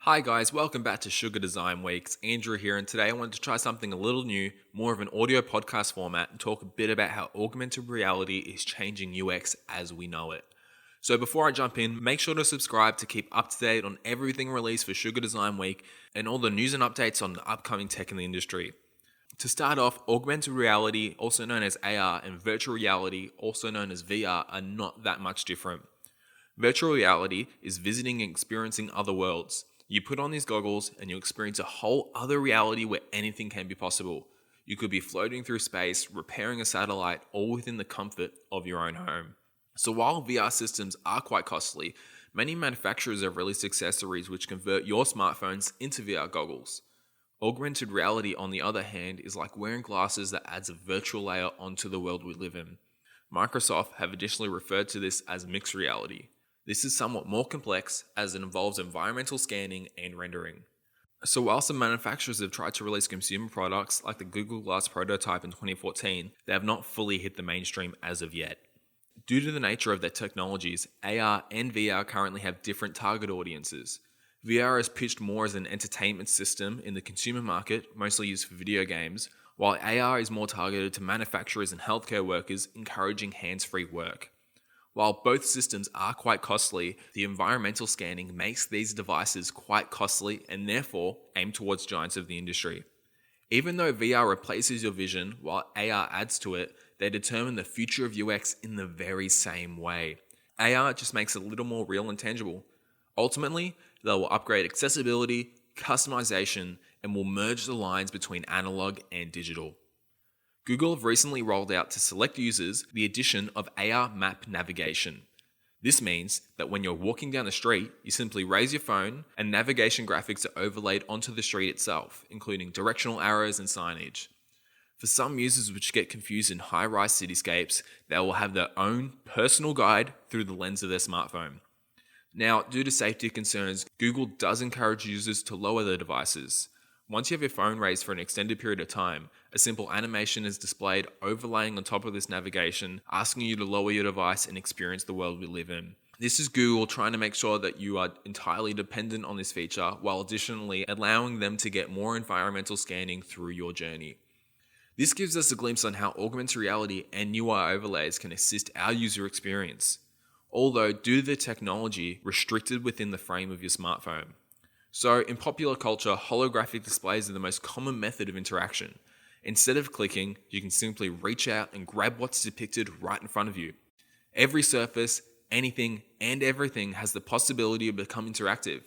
Hi guys, welcome back to Sugar Design Weeks. Andrew here, and today I wanted to try something a little new, more of an audio podcast format, and talk a bit about how augmented reality is changing UX as we know it. So before I jump in, make sure to subscribe to keep up to date on everything released for Sugar Design Week and all the news and updates on the upcoming tech in the industry. To start off, augmented reality, also known as AR, and virtual reality, also known as VR, are not that much different. Virtual reality is visiting and experiencing other worlds. You put on these goggles and you experience a whole other reality where anything can be possible. You could be floating through space, repairing a satellite, all within the comfort of your own home. So while VR systems are quite costly, many manufacturers have released accessories which convert your smartphones into VR goggles. Augmented reality, on the other hand, is like wearing glasses that adds a virtual layer onto the world we live in. Microsoft have additionally referred to this as mixed reality. This is somewhat more complex as it involves environmental scanning and rendering. So while some manufacturers have tried to release consumer products like the Google Glass prototype in 2014, they have not fully hit the mainstream as of yet. Due to the nature of their technologies, AR and VR currently have different target audiences. VR is pitched more as an entertainment system in the consumer market, mostly used for video games, while AR is more targeted to manufacturers and healthcare workers, encouraging hands-free work. While both systems are quite costly, the environmental scanning makes these devices quite costly and therefore aim towards giants of the industry. Even though VR replaces your vision while AR adds to it, they determine the future of UX in the very same way. AR just makes it a little more real and tangible. Ultimately, they will upgrade accessibility, customization, and will merge the lines between analog and digital. Google have recently rolled out to select users the addition of AR map navigation. This means that when you're walking down the street, you simply raise your phone and navigation graphics are overlaid onto the street itself, including directional arrows and signage. For some users which get confused in high-rise cityscapes, they will have their own personal guide through the lens of their smartphone. Now, due to safety concerns, Google does encourage users to lower their devices. Once you have your phone raised for an extended period of time, a simple animation is displayed overlaying on top of this navigation, asking you to lower your device and experience the world we live in. This is Google trying to make sure that you are entirely dependent on this feature, while additionally allowing them to get more environmental scanning through your journey. This gives us a glimpse on how augmented reality and UI overlays can assist our user experience, although due to the technology restricted within the frame of your smartphone. So, in popular culture, holographic displays are the most common method of interaction. Instead of clicking, you can simply reach out and grab what's depicted right in front of you. Every surface, anything, and everything has the possibility of becoming interactive.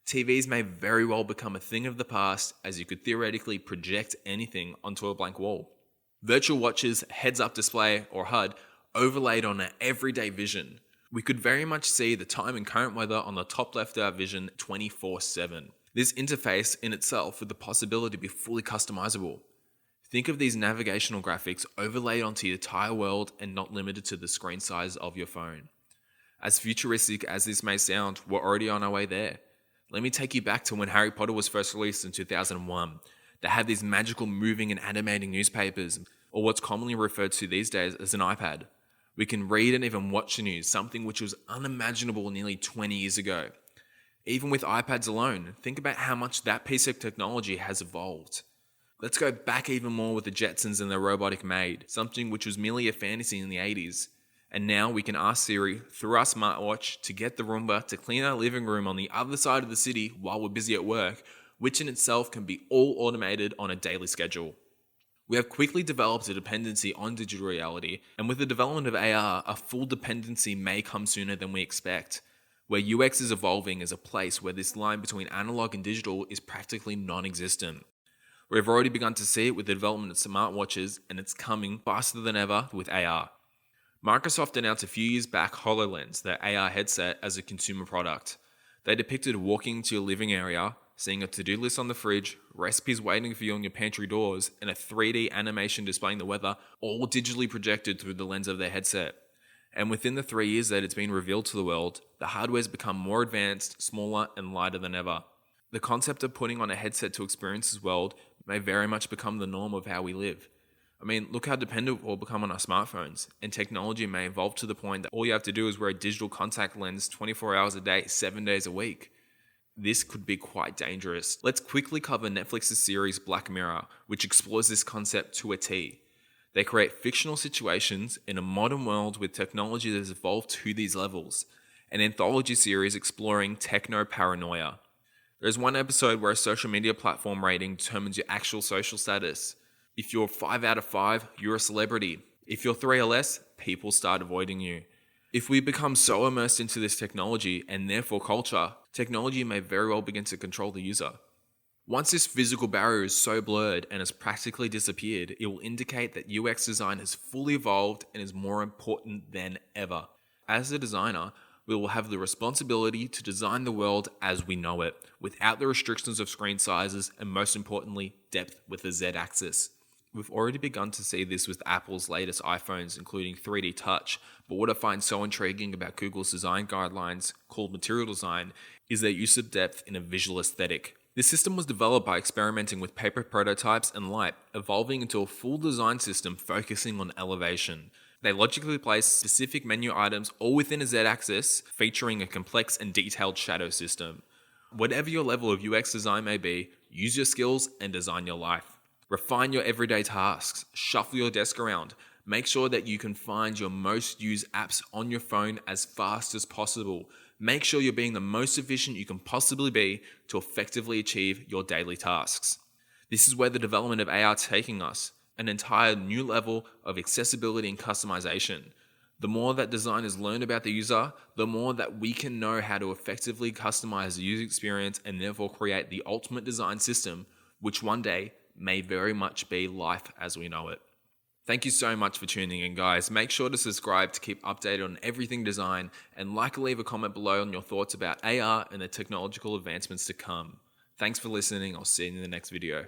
TVs may very well become a thing of the past, as you could theoretically project anything onto a blank wall. Virtual watches, heads-up display, or HUD, overlaid on our everyday vision. We could very much see the time and current weather on the top left of our vision 24/7. This interface in itself with the possibility to be fully customizable. Think of these navigational graphics overlaid onto your entire world and not limited to the screen size of your phone. As futuristic as this may sound, we're already on our way there. Let me take you back to when Harry Potter was first released in 2001. They had these magical moving and animating newspapers, or what's commonly referred to these days as an iPad. We can read and even watch the news, something which was unimaginable nearly 20 years ago. Even with iPads alone, think about how much that piece of technology has evolved. Let's go back even more with the Jetsons and their robotic maid, something which was merely a fantasy in the 80s. And now we can ask Siri through our smartwatch to get the Roomba to clean our living room on the other side of the city while we're busy at work, which in itself can be all automated on a daily schedule. We have quickly developed a dependency on digital reality, and with the development of AR, a full dependency may come sooner than we expect, where UX is evolving as a place where this line between analog and digital is practically non-existent. We've already begun to see it with the development of smartwatches, and it's coming faster than ever with AR. Microsoft announced a few years back HoloLens, their AR headset, as a consumer product. They depicted walking into your living area, seeing a to-do list on the fridge, recipes waiting for you on your pantry doors, and a 3D animation displaying the weather, all digitally projected through the lens of their headset. And within the 3 years that it's been revealed to the world, the hardware's become more advanced, smaller, and lighter than ever. The concept of putting on a headset to experience this world may very much become the norm of how we live. I mean, look how dependent we'll become on our smartphones, and technology may evolve to the point that all you have to do is wear a digital contact lens 24 hours a day, 7 days a week. This could be quite dangerous. Let's quickly cover Netflix's series Black Mirror, which explores this concept to a T. They create fictional situations in a modern world with technology that has evolved to these levels. An anthology series exploring techno paranoia. There's one episode where a social media platform rating determines your actual social status. If you're 5 out of 5, you're a celebrity. If you're 3 or less, people start avoiding you. If we become so immersed into this technology and therefore culture, technology may very well begin to control the user. Once this physical barrier is so blurred and has practically disappeared, it will indicate that UX design has fully evolved and is more important than ever. As a designer, we will have the responsibility to design the world as we know it, without the restrictions of screen sizes and, most importantly, depth with the Z-axis. We've already begun to see this with Apple's latest iPhones, including 3D Touch, but what I find so intriguing about Google's design guidelines, called material design, is their use of depth in a visual aesthetic. This system was developed by experimenting with paper prototypes and light, evolving into a full design system focusing on elevation. They logically place specific menu items all within a Z-axis, featuring a complex and detailed shadow system. Whatever your level of UX design may be, use your skills and design your life. Refine your everyday tasks, shuffle your desk around, make sure that you can find your most used apps on your phone as fast as possible. Make sure you're being the most efficient you can possibly be to effectively achieve your daily tasks. This is where the development of AR is taking us, an entire new level of accessibility and customization. The more that designers learn about the user, the more that we can know how to effectively customize the user experience and therefore create the ultimate design system, which one day may very much be life as we know it. Thank you so much for tuning in, guys. Make sure to subscribe to keep updated on everything design, and leave a comment below on your thoughts about AR and the technological advancements to come. Thanks for listening. I'll see you in the next video.